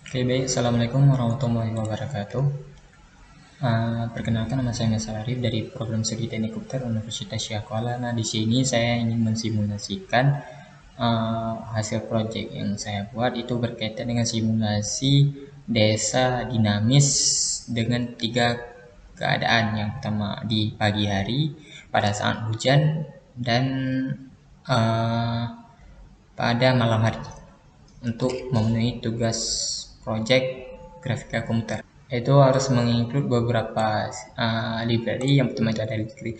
Oke, baik. Assalamualaikum warahmatullahi wabarakatuh. Perkenalkan, nama saya Mesal Arif dari program Studi Teknik Komputer Universitas Syahkuala. Nah, di sini saya ingin mensimulasikan hasil proyek yang saya buat itu berkaitan dengan simulasi desa dinamis dengan 3 keadaan. Yang pertama di pagi hari pada saat hujan dan uh, pada malam hari untuk memenuhi tugas project grafika komputer. Itu harus menginclude beberapa library. Yang pertama itu ada library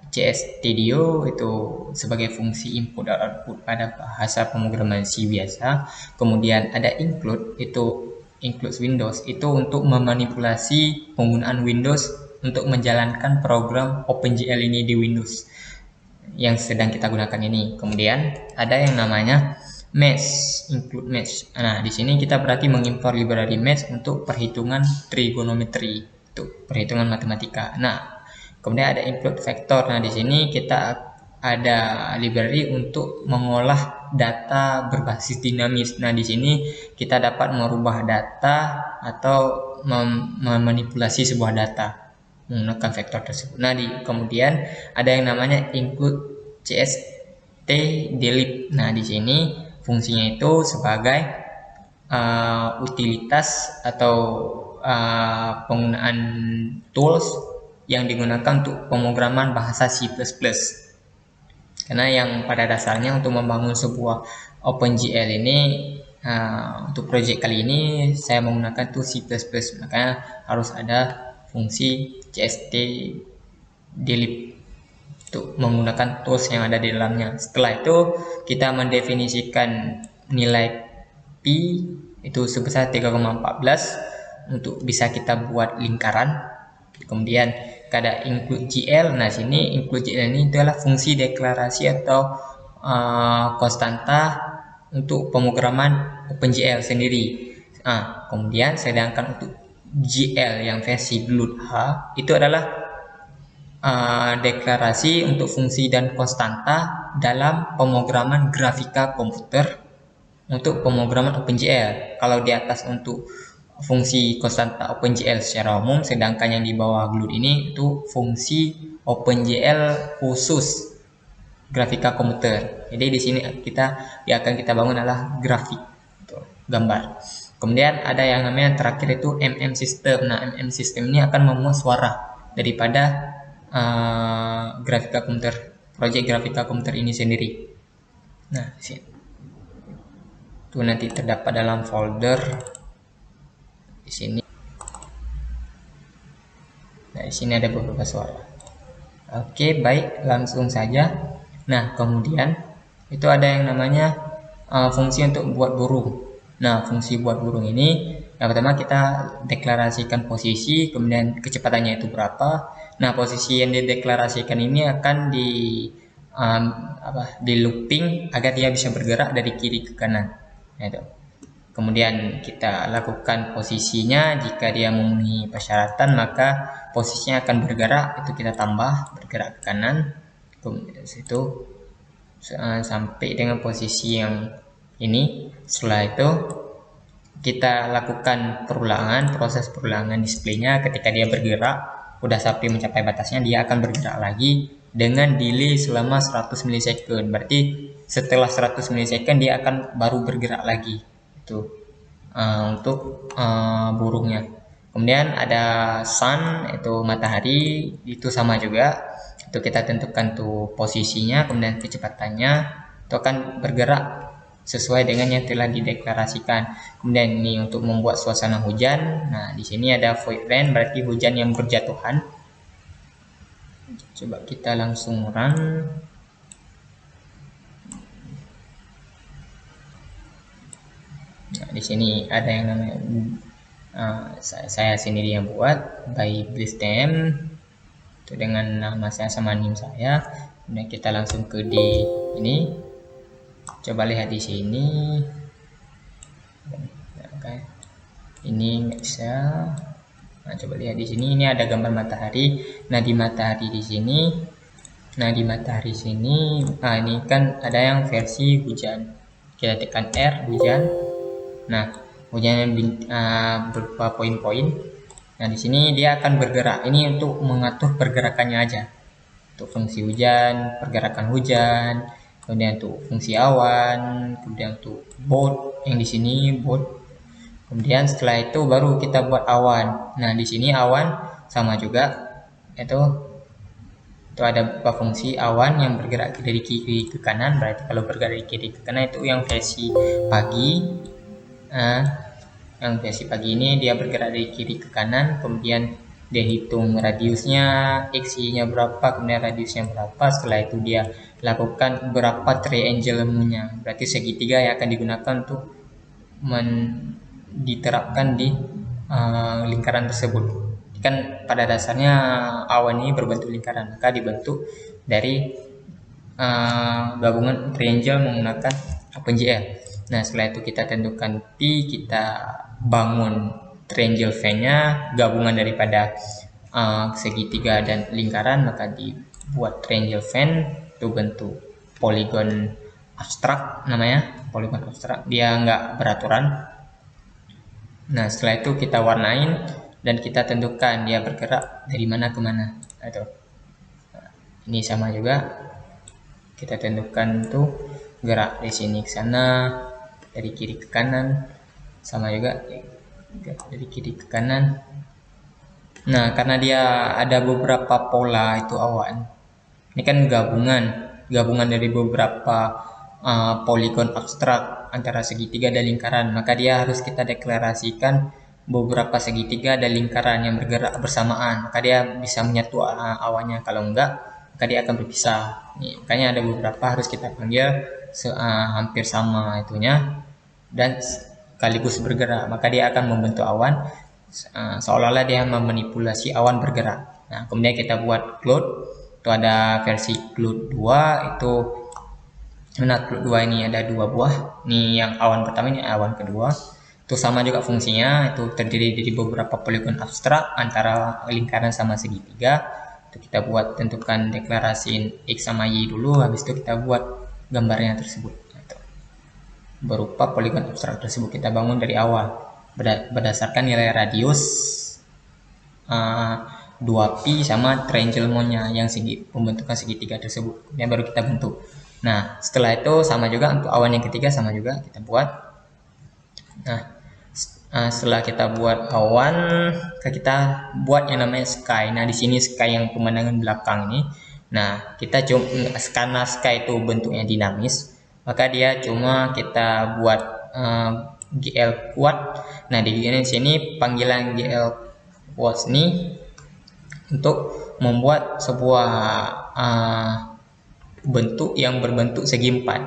CS Studio itu sebagai fungsi input dan output pada bahasa pemrograman C biasa. Kemudian ada includes Windows itu untuk memanipulasi penggunaan Windows untuk menjalankan program OpenGL ini di Windows yang sedang kita gunakan ini. Kemudian ada yang namanya include mesh. Nah, di sini kita berarti mengimpor library mesh untuk perhitungan trigonometri, untuk perhitungan matematika. Nah, kemudian ada include vector. Nah, di sini kita ada library untuk mengolah data berbasis dinamis. Nah, di sini kita dapat merubah data atau memanipulasi sebuah data menggunakan vektor tersebut. Nah, kemudian ada yang namanya include CST delete. Nah, di sini fungsinya itu sebagai utilitas atau penggunaan tools yang digunakan untuk pemrograman bahasa C++. Karena yang pada dasarnya untuk membangun sebuah OpenGL ini untuk proyek kali ini saya menggunakan tuh C++, makanya harus ada fungsi CST delete untuk menggunakan tools yang ada di dalamnya. Setelah itu kita mendefinisikan nilai Pi itu sebesar 3,14 untuk bisa kita buat lingkaran. Kemudian ada include GL. Nah, sini include GL ini adalah fungsi deklarasi atau konstanta untuk pemrograman OpenGL sendiri. Kemudian sedangkan untuk GL yang versi Blood H itu adalah deklarasi untuk fungsi dan konstanta dalam pemrograman grafika komputer untuk pemrograman OpenGL. Kalau di atas untuk fungsi konstanta OpenGL secara umum, sedangkan yang di bawah GLUD ini itu fungsi OpenGL khusus grafika komputer. Jadi di sini yang akan kita bangun adalah grafik, gambar. Kemudian ada yang namanya terakhir itu MM system. Nah, MM system ini akan memuat suara daripada grafika komputer, proyek grafika komputer ini sendiri. Nah, itu nanti terdapat dalam folder di sini. Nah, di sini ada beberapa suara. Oke, baik, langsung saja. Nah, kemudian itu ada yang namanya fungsi untuk buat burung. Nah, fungsi buat burung ini yang pertama kita deklarasikan posisi, kemudian kecepatannya itu berapa. Nah, posisi yang dideklarasikan ini akan di looping agar dia bisa bergerak dari kiri ke kanan. Nah, itu. Kemudian kita lakukan posisinya, jika dia memenuhi persyaratan maka posisinya akan bergerak, itu kita tambah bergerak ke kanan. Kemudian situ sampai dengan posisi yang ini. Setelah itu kita lakukan proses perulangan displaynya. Ketika dia bergerak udah sampai mencapai batasnya, dia akan bergerak lagi dengan delay selama 100 milisekund. Berarti setelah 100 milisekund dia akan baru bergerak lagi. Itu untuk burungnya. Kemudian ada sun, itu matahari, itu sama juga. Itu kita tentukan tuh posisinya, kemudian kecepatannya, itu akan bergerak sesuai dengan yang telah dideklarasikan. Kemudian ini untuk membuat suasana hujan. Nah, di sini ada void rain, berarti hujan yang berjatuhan. Coba kita langsung run. Nah, di sini ada yang namanya saya sendiri yang buat by Blistem itu dengan nama saya sama nim saya. Kemudian kita langsung ke di ini. Coba lihat di sini. Oke. Ini nggak bisa. Nah, coba lihat di sini, ini ada gambar matahari. Nah, di matahari di sini. Nah, di matahari sini, ini kan ada yang versi hujan. Kita tekan R, hujan. Nah, hujannya berupa poin-poin. Nah, di sini dia akan bergerak. Ini untuk mengatur pergerakannya aja. Untuk fungsi hujan, pergerakan hujan, kemudian untuk fungsi awan, kemudian untuk boat yang di sini boat. Kemudian setelah itu baru kita buat awan. Nah, di sini awan sama juga, itu ada beberapa fungsi awan yang bergerak dari kiri ke kanan. Berarti kalau bergerak dari kiri ke kanan itu yang versi pagi. Nah, yang versi pagi ini dia bergerak dari kiri ke kanan, kemudian dia hitung radiusnya, x-nya berapa, kemudian radiusnya berapa. Setelah itu dia lakukan berapa triangle-nya, berarti segitiga yang akan digunakan untuk diterapkan di lingkaran tersebut. Kan pada dasarnya awan ini berbentuk lingkaran, maka dibentuk dari gabungan triangle menggunakan OpenGL. Nah, setelah itu kita tentukan P, kita bangun triangle fan-nya, gabungan daripada segitiga dan lingkaran, maka dibuat triangle fan itu bentuk poligon abstrak namanya, poligon abstrak, dia nggak beraturan. Nah, setelah itu kita warnain dan kita tentukan dia bergerak dari mana ke mana. Nah, ini sama juga, kita tentukan tuh gerak dari sini ke sana, dari kiri ke kanan, sama juga dari kiri ke kanan. Nah, karena dia ada beberapa pola itu awan, ini kan gabungan dari beberapa poligon abstrak antara segitiga dan lingkaran, maka dia harus kita deklarasikan beberapa segitiga dan lingkaran yang bergerak bersamaan, maka dia bisa menyatu awannya. Kalau enggak, maka dia akan berpisah. Nih, makanya ada beberapa harus kita panggil hampir sama itunya dan sekaligus bergerak, maka dia akan membentuk awan seolah-olah dia memanipulasi awan bergerak. Nah, kemudian kita buat cloud. Itu ada versi cloud 2, itu cloud 2 ini ada 2 buah. Ini yang awan pertama, ini awan kedua. Itu sama juga fungsinya, itu terdiri dari beberapa poligon abstrak antara lingkaran sama segitiga. Itu kita buat tentukan deklarasiin x sama y dulu, habis itu kita buat gambarnya tersebut. Berupa poligon abstrak tersebut kita bangun dari awal berdasarkan nilai radius 2pi sama triangle-nya yang pembentukan segitiga tersebut, yang baru kita bentuk. Nah, setelah itu sama juga untuk awan yang ketiga, sama juga kita buat. Nah, setelah kita buat awan, kita buat yang namanya sky. Nah, di sini sky yang pemandangan belakang ini. Nah, kita cuma karena sky itu bentuknya dinamis, maka dia cuma kita buat GL kuat. Nah, di sini panggilan GL kuat ini untuk membuat sebuah bentuk yang berbentuk segi empat.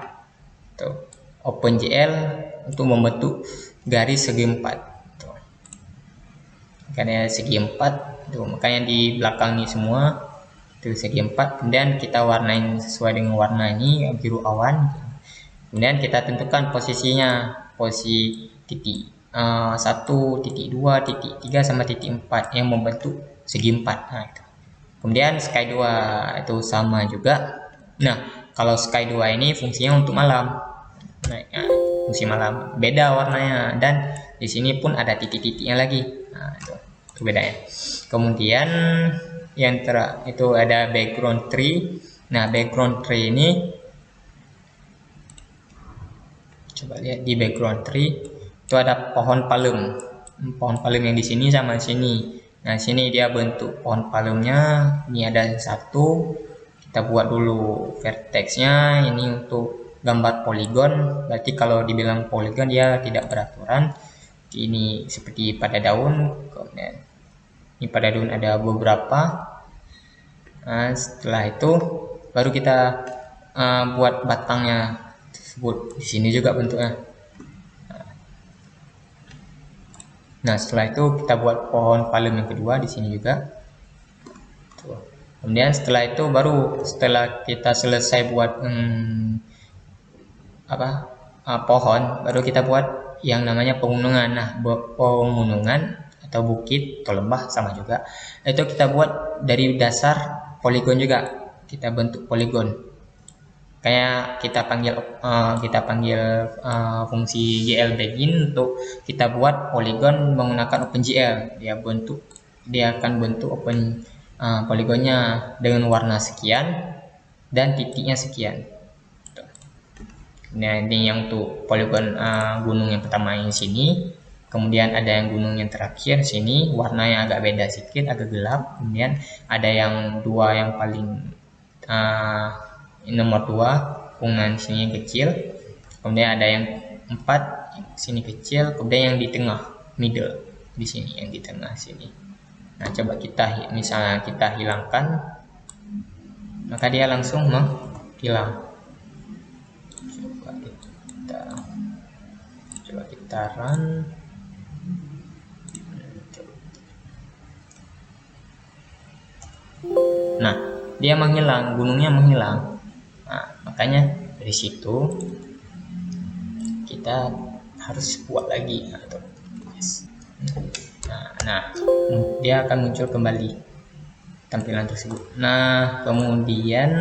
OpenGL untuk membentuk garis segi empat. Karena segi empat, makanya di belakang ini semua itu segi empat. Kemudian kita warnain sesuai dengan warna ini, biru awan. Kemudian kita tentukan posisinya, posisi titik 1, titik 2, titik 3 sama titik 4 yang membentuk segi 4. Nah, itu. Kemudian sky 2 itu sama juga. Nah, kalau sky 2 ini fungsinya untuk malam. Nah, fungsi malam beda warnanya, dan di sini pun ada titik-titiknya lagi. Nah, itu bedanya. Kemudian yang itu ada background tree. Nah, background tree ini coba lihat di background tree itu ada pohon palem. Pohon palem yang di sini sama di sini. Nah, sini dia bentuk pohon palemnya. Ini ada satu. Kita buat dulu vertexnya. Ini untuk gambar poligon. Berarti kalau dibilang poligon dia tidak beraturan. Ini seperti pada daun. Kemudian ini pada daun ada beberapa. Nah, setelah itu baru kita buat batangnya tersebut. Di sini juga bentuknya. Nah, setelah itu kita buat pohon palem yang kedua di sini juga. Kemudian setelah itu baru setelah kita selesai buat pohon, baru kita buat yang namanya pegunungan. Nah, pegunungan atau bukit atau lembah sama juga. Itu kita buat dari dasar poligon juga. Kita bentuk poligon. Kayak kita panggil fungsi GL begin untuk kita buat poligon menggunakan OpenGL. Dia akan bentuk poligonnya dengan warna sekian dan titiknya sekian. Nah, ini yang untuk poligon gunung yang pertama yang sini. Kemudian ada yang gunung yang terakhir sini, warnanya agak beda sedikit, agak gelap. Kemudian ada yang dua yang paling nomor 2 pungan sini yang kecil, kemudian ada yang 4 sini kecil, kemudian yang di tengah middle di sini, yang di tengah sini. Nah, coba misalnya kita hilangkan, maka dia langsung menghilang. Coba kita run. Nah, dia menghilang, gunungnya menghilang. Nah, makanya dari situ kita harus buat lagi. Nah, dia akan muncul kembali tampilan tersebut. Nah, kemudian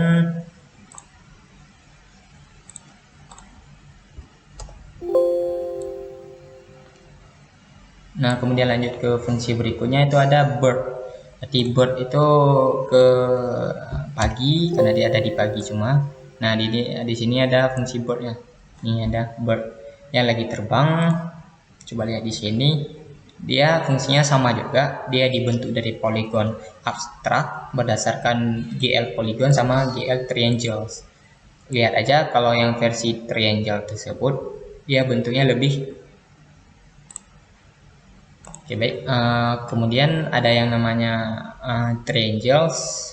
lanjut ke fungsi berikutnya, itu ada bird. Berarti bird itu ke pagi, karena dia ada di pagi cuma. Nah, di sini ada fungsi birdnya. Ini ada bird yang lagi terbang. Coba lihat di sini, dia fungsinya sama juga. Dia dibentuk dari poligon abstrak berdasarkan GL polygon sama GL triangles. Lihat aja kalau yang versi triangle tersebut, dia bentuknya lebih. Oke, baik. Kemudian ada yang namanya triangles.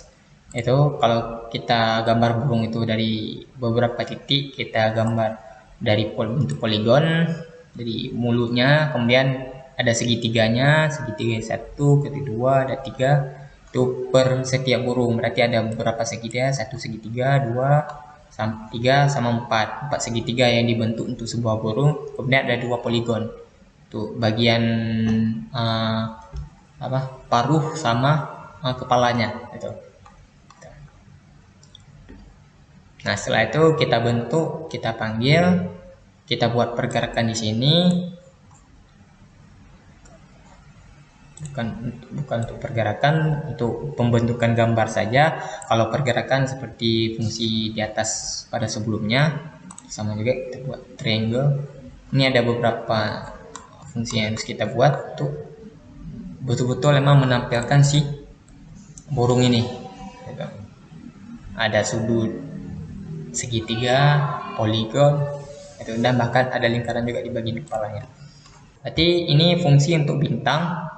Itu kalau kita gambar burung itu dari beberapa titik, kita gambar dari bentuk poligon, dari mulutnya, kemudian ada segitiganya, segitiga 1, kedua, ada 3, itu per setiap burung. Berarti ada beberapa segitiga, 1 segitiga, 2, 3 sama 4 segitiga yang dibentuk untuk sebuah burung. Kemudian ada 2 poligon. Tuh bagian paruh sama kepalanya itu. Nah, setelah itu kita bentuk, kita panggil, kita buat pergerakan di sini. Bukan untuk pergerakan, untuk pembentukan gambar saja. Kalau pergerakan seperti fungsi di atas pada sebelumnya, sama juga kita buat triangle. Ini ada beberapa fungsi yang harus kita buat untuk betul-betul memang menampilkan si burung ini. Ada sudut segitiga, poligon, dan bahkan ada lingkaran juga di bagian kepalanya. Berarti ini fungsi untuk bintang.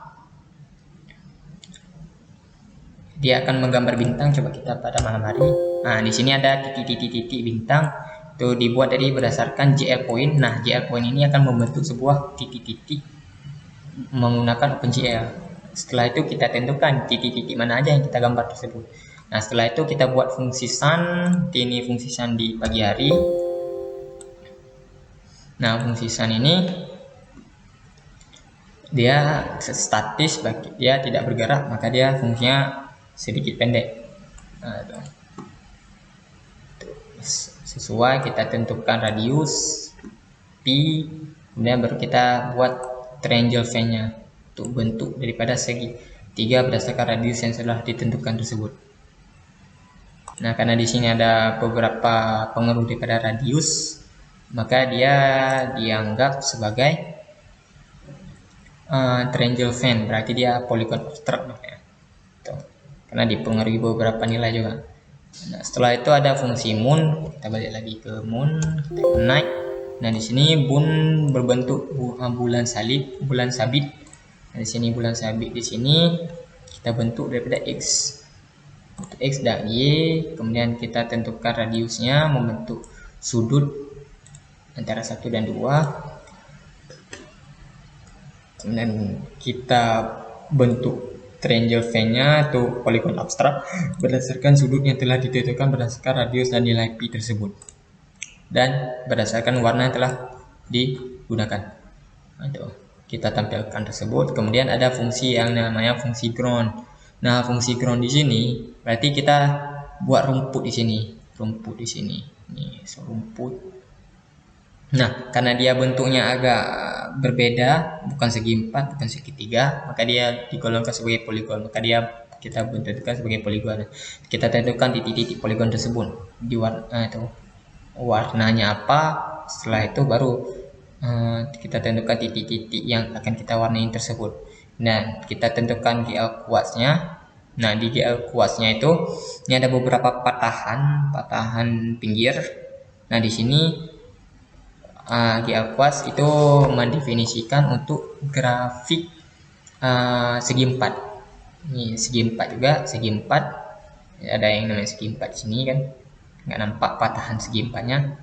Dia akan menggambar bintang. Coba kita pada malam hari. Nah, di sini ada titik-titik bintang. Itu dibuat dari berdasarkan GL point. Nah, GL point ini akan membentuk sebuah titik-titik menggunakan OpenGL. Setelah itu kita tentukan titik-titik mana aja yang kita gambar tersebut. Nah, setelah itu kita buat fungsi sun. Ini fungsi sun di pagi hari. Nah, fungsi sun ini dia statis, dia tidak bergerak, maka dia fungsinya sedikit pendek. Nah, sesuai kita tentukan radius pi, kemudian baru kita buat triangle fan-nya untuk bentuk daripada segitiga berdasarkan radius yang sudah ditentukan tersebut. Nah, karena di sini ada beberapa pengaruh daripada radius, maka dia dianggap sebagai triangle fan, berarti dia polygon abstrak namanya. Karena dipengaruhi beberapa nilai juga. Nah, setelah itu ada fungsi moon. Kita balik lagi ke moon, kita ke night. Nah, di sini moon berbentuk bulan sabit. Nah, di sini bulan sabit, di sini kita bentuk daripada x. Untuk x dan y, kemudian kita tentukan radiusnya, membentuk sudut antara 1 dan 2. Kemudian kita bentuk triangle fan-nya atau poligon abstrak berdasarkan sudut yang telah ditentukan berdasarkan radius dan nilai pi tersebut, dan berdasarkan warna yang telah digunakan. Itu kita tampilkan tersebut. Kemudian ada fungsi yang namanya fungsi ground. Nah, fungsi ground di sini berarti kita buat rumput di sini, Ini serumput. Nah, karena dia bentuknya agak berbeda, bukan segi 4, bukan segitiga, maka dia digolongkan sebagai poligon. Maka kita bentukkan sebagai poligon. Kita tentukan titik-titik poligon tersebut di warna itu warnanya apa. Setelah itu baru kita tentukan titik-titik yang akan kita warnai tersebut. Nah, kita tentukan GL kuartsnya. Nah, di GL kuartsnya itu ini ada beberapa patahan pinggir. Nah, di sini GL Quartz itu mendefinisikan untuk grafik segi 4. Ini segi 4 juga, segi 4. Ada yang namanya segi 4 di sini kan. Nggak nampak patahan segi 4-nya.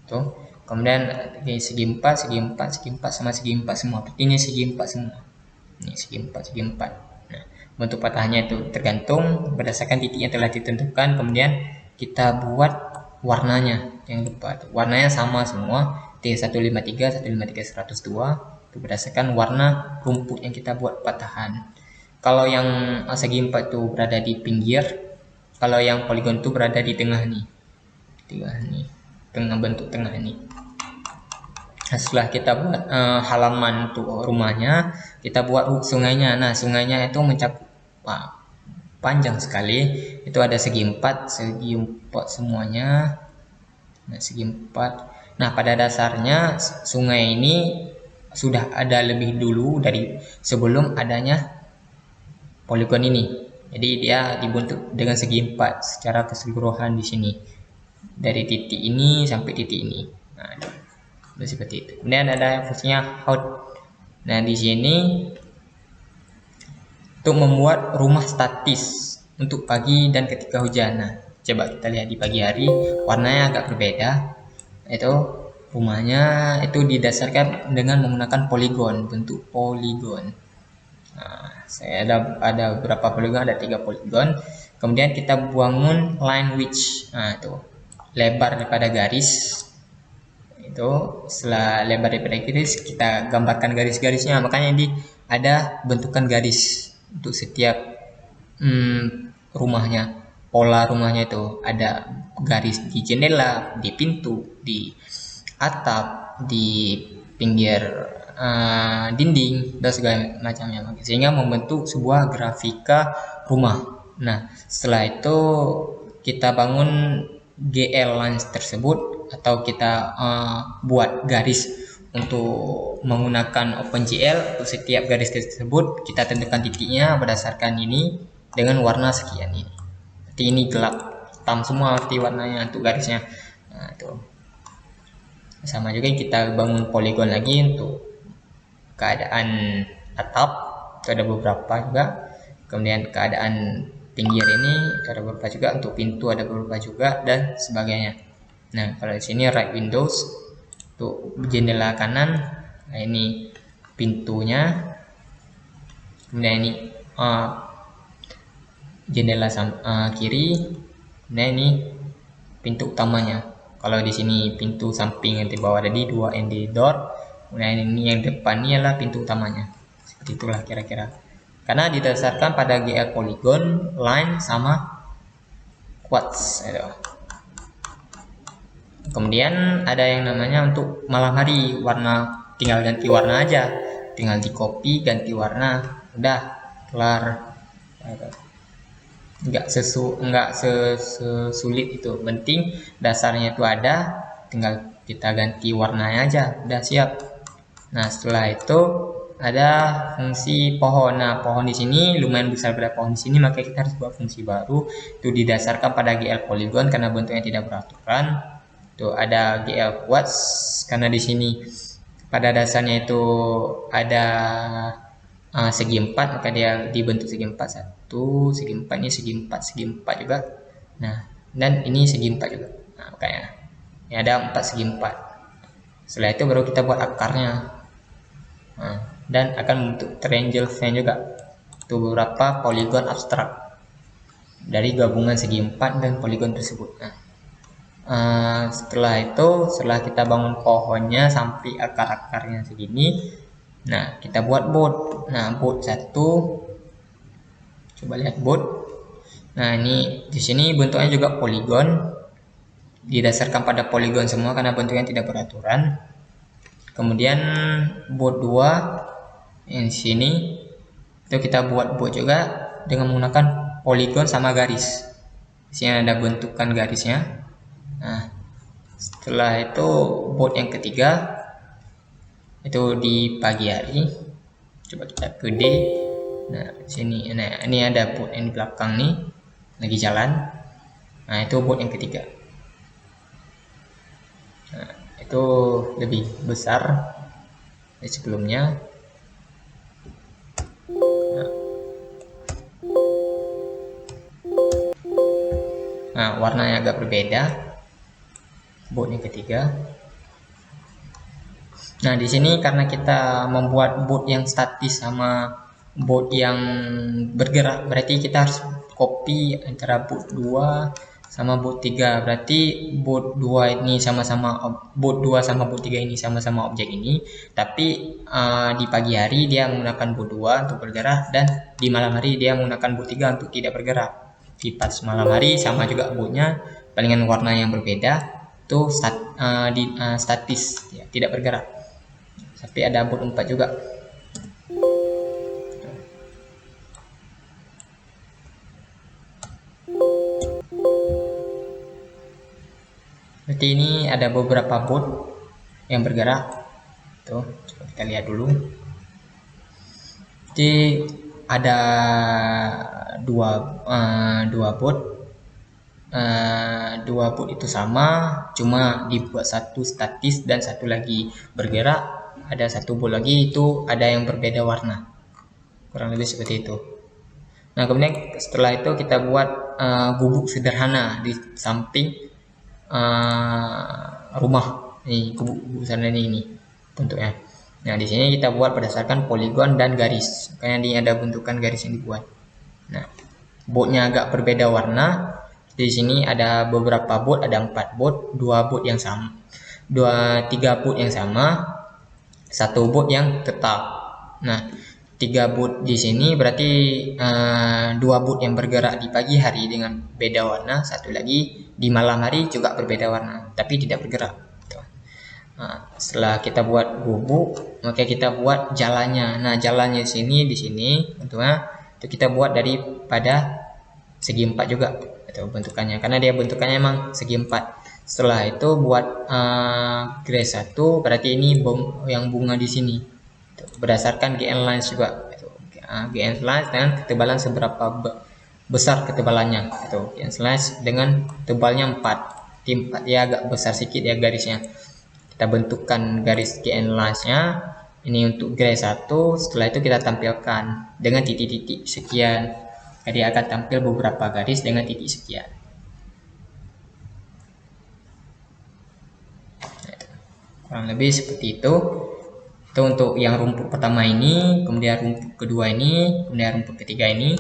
Tuh. Kemudian segi 4, segi 4, segi 4 sama segi 4 semua. Berarti ini segi 4 semua. Ini segi 4, segi 4. Nah, bentuk patahannya itu tergantung berdasarkan titik yang telah ditentukan. Kemudian kita buat warnanya. Jangan lupa, warnanya sama semua. T153, 153, 102 itu berdasarkan warna rumput yang kita buat patahan. Kalau yang segi 4 itu berada di pinggir, kalau yang poligon itu berada di tengah nih. Tengah bentuk tengah ini. Nah, setelah kita buat halaman untuk rumahnya, kita buat sungainya. Nah, sungainya itu mencakup panjang sekali. Itu ada segi 4 semuanya. Nah, segi 4. Nah, pada dasarnya sungai ini sudah ada lebih dulu dari sebelum adanya poligon ini. Jadi dia dibentuk dengan segi 4 secara keseluruhan di sini. Dari titik ini sampai titik ini. Nah, seperti itu. Kemudian ada fungsinya how. Nah, di sini untuk membuat rumah statis untuk pagi dan ketika hujan. Nah, coba kita lihat di pagi hari warnanya agak berbeda. Itu rumahnya itu didasarkan dengan menggunakan poligon, bentuk poligon. Nah, saya ada berapa poligon? Ada 3 poligon. Kemudian kita bangun line width. Nah, itu lebar daripada garis. Itu setelah lebar daripada garis kita gambarkan garis-garisnya. Makanya ini ada bentukan garis untuk setiap rumahnya. Pola rumahnya itu ada garis di jendela, di pintu, di atap, di pinggir dinding dan segala macamnya, sehingga membentuk sebuah grafika rumah. Nah, setelah itu kita bangun GL lines tersebut atau kita buat garis untuk menggunakan OpenGL. Untuk setiap garis tersebut kita tentukan titiknya berdasarkan ini dengan warna sekian ini. Seperti ini gelap hitam semua arti warnanya untuk garisnya. Nah, itu sama juga kita bangun poligon lagi untuk keadaan atap, itu ada beberapa juga. Kemudian keadaan pinggir ini ada beberapa juga, untuk pintu ada beberapa juga dan sebagainya. Nah, kalau di sini right windows untuk jendela kanan. Nah, ini pintunya. Kemudian ini jendela kiri. Nah, ini pintu utamanya. Kalau di sini pintu samping yang di bawah tadi 2 ND door. Kemudian ini yang depan ini adalah pintu utamanya. Seperti itulah kira-kira. Karena didasarkan pada GL polygon, line sama quartz. Kemudian ada yang namanya untuk malam hari, warna tinggal ganti warna aja. Tinggal di copy ganti warna, udah kelar. Enggak sesulit itu. Penting dasarnya itu ada, tinggal kita ganti warnanya aja, udah siap. Nah, setelah itu ada fungsi pohon. Nah, pohon di sini lumayan besar pada pohon di sini, maka kita harus buat fungsi baru. Itu didasarkan pada GL polygon karena bentuknya tidak beraturan. Itu ada GL quartz karena di sini pada dasarnya itu ada segi 4, maka dia dibentuk segi 4. 1, segi 4, ini segi 4, segi 4 juga. Nah, dan ini segi 4 juga. Nah, makanya ini ada 4 segi 4. Setelah itu baru kita buat akarnya. Nah, dan akan membentuk triangle fan juga. Itu beberapa poligon abstrak dari gabungan segi 4 dan poligon tersebut. Nah, setelah itu, setelah kita bangun pohonnya sampai akar-akarnya segini, nah kita buat board. Nah, board 1, coba lihat board. Nah, ini di sini bentuknya juga poligon. didasarkan pada poligon semua karena bentuknya tidak beraturan. Kemudian boot 2 yang di sini itu kita buat boot juga dengan menggunakan poligon sama garis. Di sini ada bentukan garisnya. Nah, setelah itu boot yang ketiga itu di pagi hari. Coba kita ke D. Nah, sini ini ada boot yang di belakang nih lagi jalan. Nah, itu boot yang ketiga. Nah, itu lebih besar dari sebelumnya. Nah, warnanya agak berbeda. Boot yang ketiga. Nah, di sini karena kita membuat boot yang statis sama boot yang bergerak, berarti kita harus copy antara boot 2 sama boot 3. Berarti boot 2 ini sama-sama boot 2 sama boot 3 ini sama-sama objek ini, tapi di pagi hari dia menggunakan boot 2 untuk bergerak dan di malam hari dia menggunakan boot 3 untuk tidak bergerak. Di pas malam hari sama juga bootnya, palingan warna yang berbeda itu statis ya, tidak bergerak. Tapi ada boot 4 juga. Berarti ini ada beberapa boot yang bergerak. Tuh, coba kita lihat dulu. Jadi ada dua boot. Dua boot itu sama, cuma dibuat satu statis dan satu lagi bergerak. Ada satu boot lagi itu ada yang berbeda warna, kurang lebih seperti itu. Nah, kemudian setelah itu kita buat gubuk sederhana di samping rumah. Ini gubuk sederhana ini bentuknya. Nah, di sini kita buat berdasarkan poligon dan garis. Makanya ini ada bentukan garis yang dibuat. Nah, bootnya agak berbeda warna. Di sini ada beberapa boot, ada 4 boot, 2 boot yang sama, 3 boot yang sama, 1 boot yang tetap. Nah, 3 boot di sini berarti 2 boot yang bergerak di pagi hari dengan beda warna, satu lagi di malam hari juga berbeda warna, tapi tidak bergerak. Nah, setelah kita buat gubuk, maka kita buat jalannya. Nah, jalannya di sini tentunya itu kita buat daripada segi 4 juga atau bentukannya, karena dia bentukannya emang segi 4. Setelah itu buat grace 1, berarti ini yang bunga di sini berdasarkan GN lines juga. GN lines dengan ketebalan seberapa besar ketebalannya. GN lines dengan tebalnya 4. Di 4 ya agak besar sedikit ya garisnya. Kita bentukkan garis GN lines-nya. Ini untuk grace 1. Setelah itu kita tampilkan dengan titik-titik sekian. Jadi akan tampil beberapa garis dengan titik sekian. Kurang lebih seperti itu. Itu untuk yang rumput pertama ini, kemudian rumput kedua ini, kemudian rumput ketiga ini.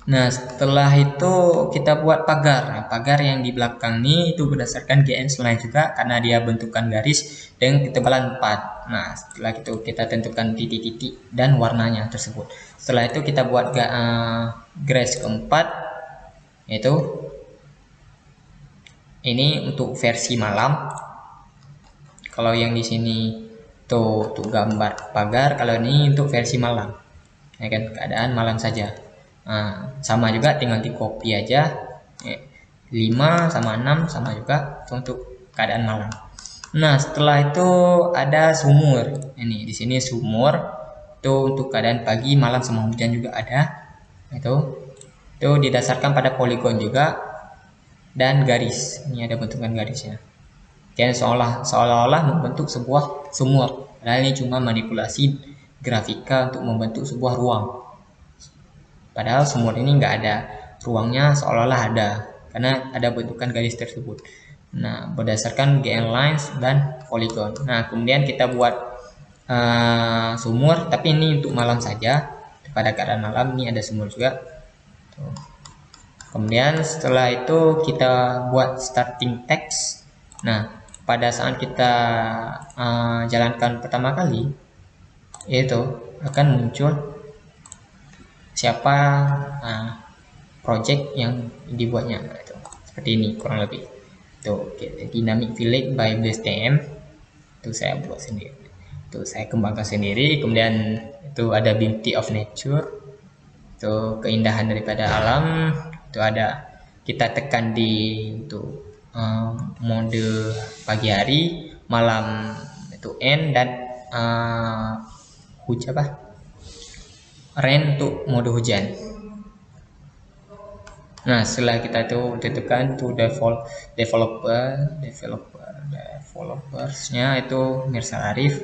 Nah, setelah itu kita buat pagar. Nah, pagar yang di belakang ini itu berdasarkan GN line juga karena dia bentukan garis dengan ketebalan 4. Nah, setelah itu kita tentukan titik-titik dan warnanya tersebut. Setelah itu kita buat grace keempat, yaitu ini untuk versi malam. Kalau yang di sini tuh untuk gambar pagar, kalau ini untuk versi malam, ya kan, keadaan malam saja. Nah, sama juga tinggal di copy aja. 5 sama 6 sama juga untuk keadaan malam. Nah, setelah itu ada sumur. Ini di sini sumur itu untuk keadaan pagi, malam sama hujan juga ada. Itu didasarkan pada poligon juga dan garis. Ini ada bentukan garisnya. Dan seolah-olah membentuk sebuah sumur. Padahal ini cuma manipulasi grafika untuk membentuk sebuah ruang. Padahal sumur ini nggak ada ruangnya, seolah-olah ada karena ada bentukan garis tersebut. Nah, berdasarkan GN lines dan poligon. Nah, kemudian kita buat sumur, tapi ini untuk malam saja. Pada keadaan malam ini ada sumur juga. Tuh. Kemudian setelah itu kita buat starting text. Nah, pada saat kita jalankan pertama kali, yaitu akan muncul siapa project yang dibuatnya. Nah, itu seperti ini kurang lebih. Tuh, okay. Dynamic Village by BlazeTM itu saya buat sendiri, itu saya kembangkan sendiri. Kemudian itu ada Beauty of Nature, itu keindahan daripada alam. Itu ada, kita tekan di itu mode pagi hari, malam itu N, dan hujan apa, rain untuk mode hujan. Nah, setelah kita itu tekan tuh developersnya itu Mirsal Arif.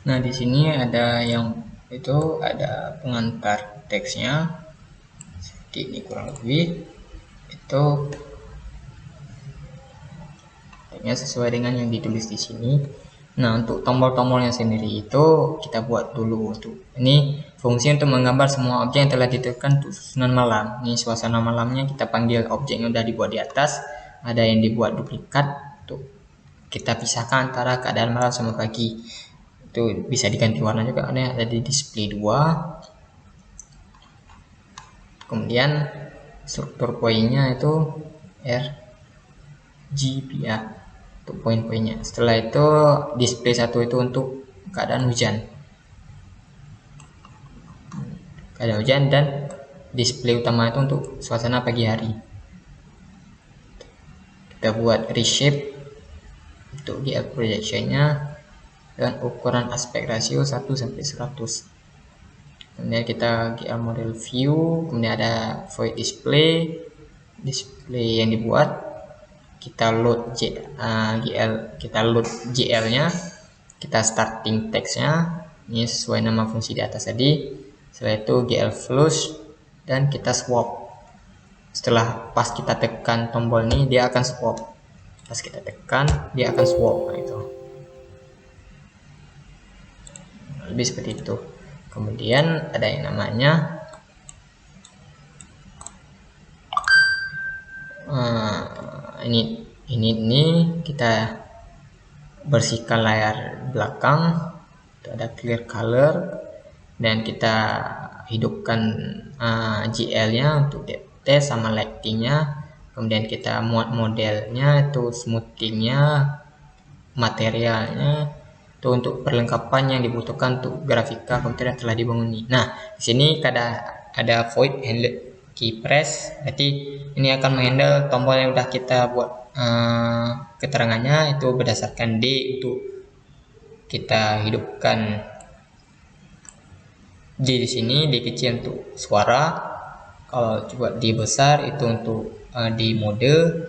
Nah, di sini ada yang itu ada pengantar teksnya seperti ini kurang lebih. Itu teksnya sesuai dengan yang ditulis di sini. Nah, untuk tombol-tombolnya sendiri itu kita buat dulu. Untuk ini fungsi untuk menggambar semua objek yang telah ditekan untuk susunan malam. Ini suasana malamnya, kita panggil objek yang sudah dibuat di atas. Ada yang dibuat duplikat, tuh kita pisahkan antara keadaan malam sama pagi. Itu bisa diganti warna juga, ada di display 2. Kemudian struktur poinnya itu RGB ya, untuk poin-poinnya. Setelah itu display 1 itu untuk keadaan hujan, dan display utama itu untuk suasana pagi hari. Kita buat reshape untuk GL projectionnya dengan ukuran aspek rasio 1:100. Kemudian kita GL model view, kemudian ada void display yang dibuat. Kita load GL nya, kita starting text-nya ini sesuai nama fungsi di atas tadi. Setelah itu GL flush dan kita swap. Setelah pas kita tekan tombol ini, dia akan swap. Pas kita tekan, dia akan swap. Nah, itu lebih seperti itu. Kemudian ada yang namanya ini kita bersihkan layar belakang. Itu ada clear color, dan kita hidupkan GL-nya untuk depth test sama lighting-nya. Kemudian kita muat modelnya, itu smoothing-nya, materialnya. Itu untuk perlengkapan yang dibutuhkan untuk grafika komputer yang telah dibangun ini. Nah, di sini ada void handle key press, berarti ini akan menghandle tombol yang udah kita buat keterangannya. Itu berdasarkan D, untuk kita hidupkan D di sini, D kecil untuk suara. Kalau coba D besar itu untuk D mode,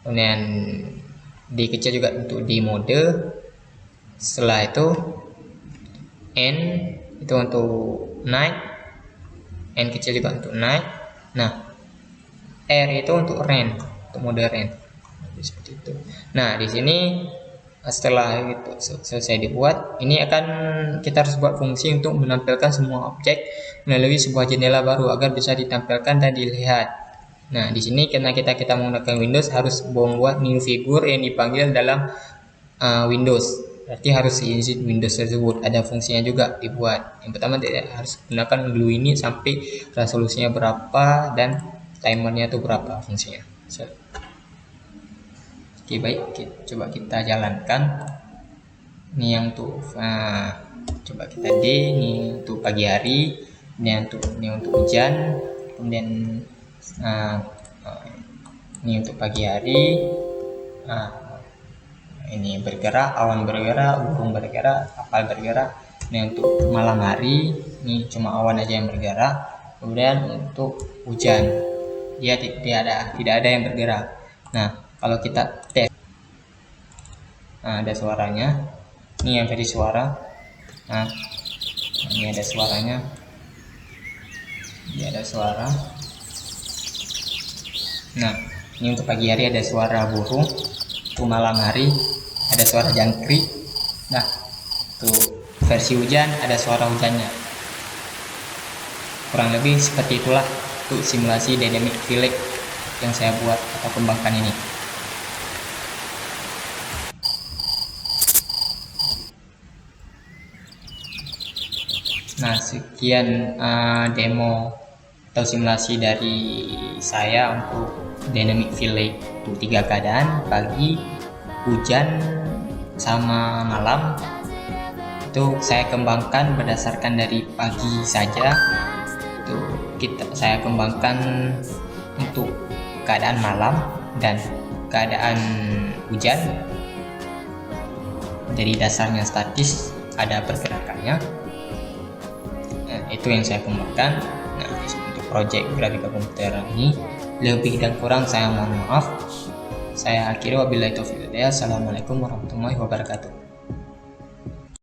kemudian D kecil juga untuk D mode. Setelah itu N itu untuk night, N kecil juga untuk night. Nah, R itu untuk rain, untuk mode rain. Seperti itu. Nah, di sini setelah itu selesai dibuat, ini akan kita harus buat fungsi untuk menampilkan semua objek melalui sebuah jendela baru agar bisa ditampilkan dan dilihat. Nah, di sini karena kita menggunakan Windows, harus membuat new figure yang dipanggil dalam Windows. Berarti harus izin Windows tersebut. Ada fungsinya juga dibuat. Yang pertama, harus gunakan dulu ini sampai resolusinya berapa dan timernya itu berapa fungsinya. Oke, baik, coba kita jalankan. Ini yang untuk coba kita D, ini untuk pagi hari, ini untuk hujan, kemudian ini untuk pagi hari. Ini bergerak, awan bergerak, burung bergerak, kapal bergerak. Ini untuk malam hari, ini cuma awan aja yang bergerak. Kemudian untuk hujan, dia tidak ada yang bergerak. Nah, kalau kita tes, ada suaranya. Ini yang dari suara. Nah, ini ada suaranya. Ini ada suara. Nah, Ini untuk pagi hari ada suara burung, untuk malam hari ada suara jangkrik. Nah, untuk versi hujan ada suara hujannya. Kurang lebih seperti itulah untuk simulasi dynamic village yang saya buat atau kembangkan ini. Nah, sekian demo atau simulasi dari saya untuk dynamic village untuk 3 keadaan, pagi, hujan, sama malam. Itu saya kembangkan berdasarkan dari pagi saja. Itu saya kembangkan untuk keadaan malam dan keadaan hujan. Dari dasarnya statis, ada pergerakannya. Nah, itu yang saya kembangkan. Nah, untuk project grafika komputer ini lebih dan kurang saya mohon maaf. Saya akhiri, wabillahi taufiq wal hidayah. Assalamualaikum warahmatullahi wabarakatuh.